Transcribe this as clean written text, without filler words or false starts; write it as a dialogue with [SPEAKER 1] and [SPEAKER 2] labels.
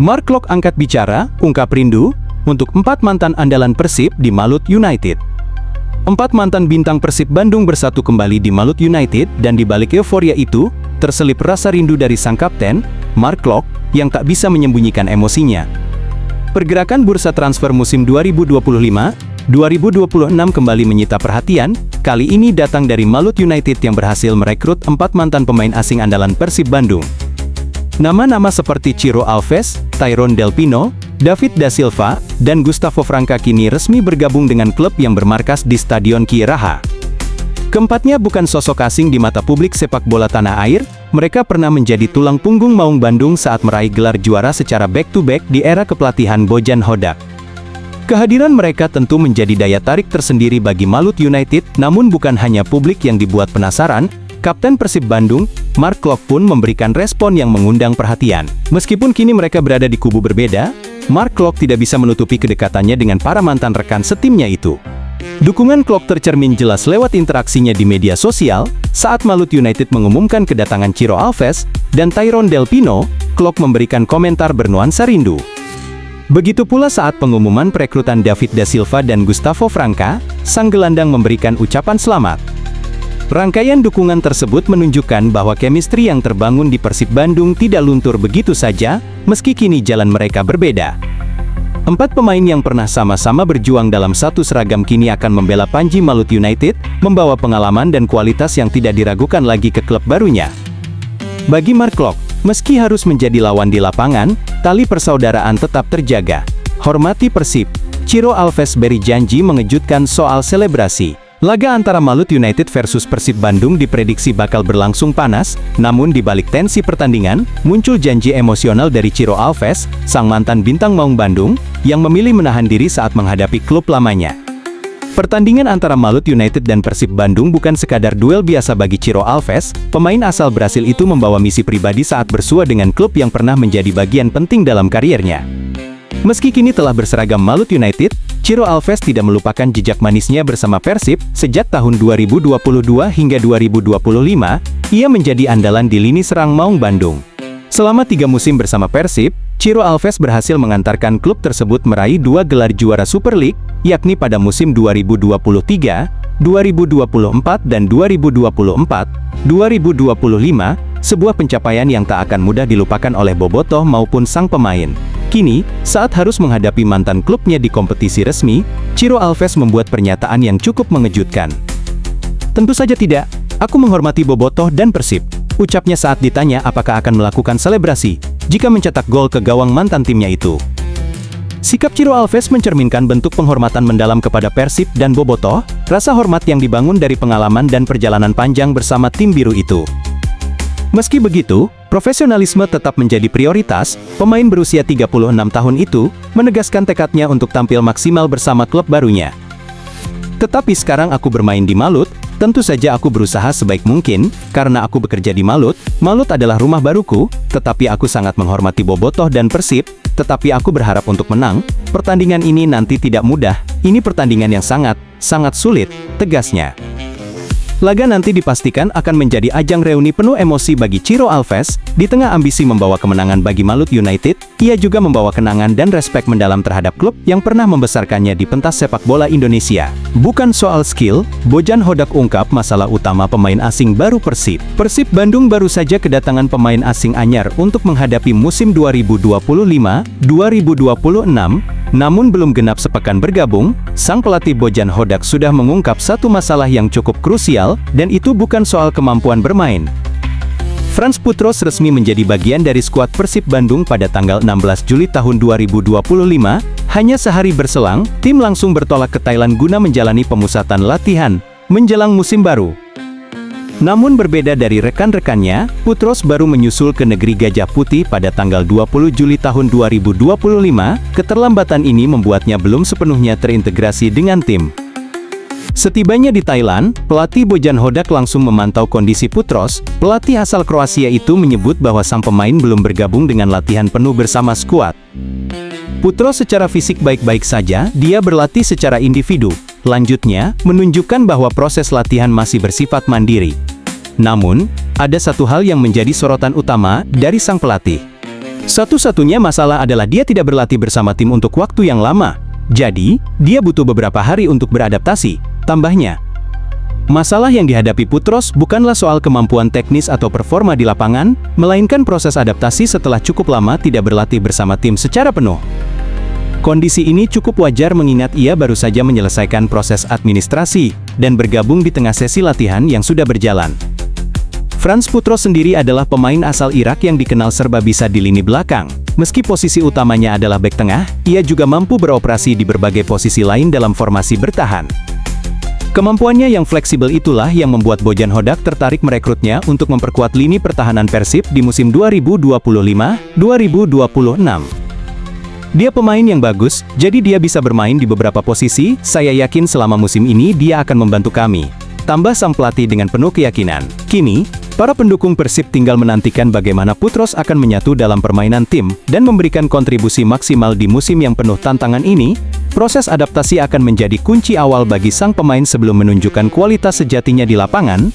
[SPEAKER 1] Mark Klok angkat bicara, ungkap rindu, untuk 4 mantan andalan Persib di Malut United. 4 mantan bintang Persib Bandung bersatu kembali di Malut United dan di balik euforia itu, terselip rasa rindu dari sang kapten, Mark Klok, yang tak bisa menyembunyikan emosinya. Pergerakan bursa transfer musim 2025-2026 kembali menyita perhatian, kali ini datang dari Malut United yang berhasil merekrut 4 mantan pemain asing andalan Persib Bandung. Nama-nama seperti Ciro Alves, Tyrone Del Pino, David Da Silva, dan Gustavo Franca kini resmi bergabung dengan klub yang bermarkas di Stadion Kieraha. Keempatnya bukan sosok asing di mata publik sepak bola tanah air, mereka pernah menjadi tulang punggung Maung Bandung saat meraih gelar juara secara back-to-back di era kepelatihan Bojan Hodak. Kehadiran mereka tentu menjadi daya tarik tersendiri bagi Malut United, namun bukan hanya publik yang dibuat penasaran, Kapten Persib Bandung, Mark Klok pun memberikan respon yang mengundang perhatian. Meskipun kini mereka berada di kubu berbeda, Mark Klok tidak bisa menutupi kedekatannya dengan para mantan rekan setimnya itu. Dukungan Klok tercermin jelas lewat interaksinya di media sosial, saat Malut United mengumumkan kedatangan Ciro Alves dan Tyrone Del Pino, Klok memberikan komentar bernuansa rindu. Begitu pula saat pengumuman perekrutan David Da Silva dan Gustavo Franca, sang gelandang memberikan ucapan selamat. Rangkaian dukungan tersebut menunjukkan bahwa chemistry yang terbangun di Persib Bandung tidak luntur begitu saja, meski kini jalan mereka berbeda. 4 pemain yang pernah sama-sama berjuang dalam satu seragam kini akan membela Panji Malut United, membawa pengalaman dan kualitas yang tidak diragukan lagi ke klub barunya. Bagi Mark Klok, meski harus menjadi lawan di lapangan, tali persaudaraan tetap terjaga. Hormati Persib, Ciro Alves beri janji mengejutkan soal selebrasi. Laga antara Malut United versus Persib Bandung diprediksi bakal berlangsung panas, namun di balik tensi pertandingan, muncul janji emosional dari Ciro Alves, sang mantan bintang Maung Bandung, yang memilih menahan diri saat menghadapi klub lamanya. Pertandingan antara Malut United dan Persib Bandung bukan sekadar duel biasa bagi Ciro Alves, pemain asal Brasil itu membawa misi pribadi saat bersua dengan klub yang pernah menjadi bagian penting dalam kariernya. Meski kini telah berseragam Malut United, Ciro Alves tidak melupakan jejak manisnya bersama Persib. Sejak tahun 2022 hingga 2025, ia menjadi andalan di lini serang Maung Bandung. Selama 3 musim bersama Persib, Ciro Alves berhasil mengantarkan klub tersebut meraih 2 gelar juara Super League, yakni pada musim 2023, 2024 dan 2024-2025, sebuah pencapaian yang tak akan mudah dilupakan oleh bobotoh maupun sang pemain. Kini, saat harus menghadapi mantan klubnya di kompetisi resmi, Ciro Alves membuat pernyataan yang cukup mengejutkan. "Tentu saja tidak, aku menghormati bobotoh dan Persib," ucapnya saat ditanya apakah akan melakukan selebrasi jika mencetak gol ke gawang mantan timnya itu. Sikap Ciro Alves mencerminkan bentuk penghormatan mendalam kepada Persib dan bobotoh, rasa hormat yang dibangun dari pengalaman dan perjalanan panjang bersama tim biru itu. Meski begitu, profesionalisme tetap menjadi prioritas. Pemain berusia 36 tahun itu menegaskan tekadnya untuk tampil maksimal bersama klub barunya. "Tetapi sekarang aku bermain di Malut, tentu saja aku berusaha sebaik mungkin, karena aku bekerja di Malut. Malut adalah rumah baruku, tetapi aku sangat menghormati bobotoh dan Persib, tetapi aku berharap untuk menang. Pertandingan ini nanti tidak mudah, ini pertandingan yang sangat sulit," tegasnya. Laga nanti dipastikan akan menjadi ajang reuni penuh emosi bagi Ciro Alves. Di tengah ambisi membawa kemenangan bagi Malut United, ia juga membawa kenangan dan respek mendalam terhadap klub yang pernah membesarkannya di pentas sepak bola Indonesia. Bukan soal skill, Bojan Hodak ungkap masalah utama pemain asing baru Persib. Persib Bandung baru saja kedatangan pemain asing anyar untuk menghadapi musim 2025-2026, namun belum genap sepekan bergabung, sang pelatih Bojan Hodak sudah mengungkap satu masalah yang cukup krusial, dan itu bukan soal kemampuan bermain. Frans Putros resmi menjadi bagian dari skuad Persib Bandung pada tanggal 16 Juli tahun 2025. Hanya sehari berselang, tim langsung bertolak ke Thailand guna menjalani pemusatan latihan menjelang musim baru. Namun berbeda dari rekan-rekannya, Putros baru menyusul ke negeri Gajah Putih pada tanggal 20 Juli tahun 2025. Keterlambatan ini membuatnya belum sepenuhnya terintegrasi dengan tim. Setibanya di Thailand, pelatih Bojan Hodak langsung memantau kondisi Putros. Pelatih asal Kroasia itu menyebut bahwa sang pemain belum bergabung dengan latihan penuh bersama skuad. Putros secara fisik baik-baik saja, dia berlatih secara individu. Lanjutnya, menunjukkan bahwa proses latihan masih bersifat mandiri. Namun, ada satu hal yang menjadi sorotan utama dari sang pelatih. Satu-satunya masalah adalah dia tidak berlatih bersama tim untuk waktu yang lama. Jadi, dia butuh beberapa hari untuk beradaptasi, tambahnya. Masalah yang dihadapi Putros bukanlah soal kemampuan teknis atau performa di lapangan, melainkan proses adaptasi setelah cukup lama tidak berlatih bersama tim secara penuh. Kondisi ini cukup wajar mengingat ia baru saja menyelesaikan proses administrasi dan bergabung di tengah sesi latihan yang sudah berjalan. Franz Putros sendiri adalah pemain asal Irak yang dikenal serba bisa di lini belakang. Meski posisi utamanya adalah bek tengah, ia juga mampu beroperasi di berbagai posisi lain dalam formasi bertahan. Kemampuannya yang fleksibel itulah yang membuat Bojan Hodak tertarik merekrutnya untuk memperkuat lini pertahanan Persib di musim 2025-2026. Dia pemain yang bagus, jadi dia bisa bermain di beberapa posisi. Saya yakin selama musim ini dia akan membantu kami, tambah sang pelatih dengan penuh keyakinan. Kini, para pendukung Persib tinggal menantikan bagaimana Putros akan menyatu dalam permainan tim dan memberikan kontribusi maksimal di musim yang penuh tantangan ini. Proses adaptasi akan menjadi kunci awal bagi sang pemain sebelum menunjukkan kualitas sejatinya di lapangan.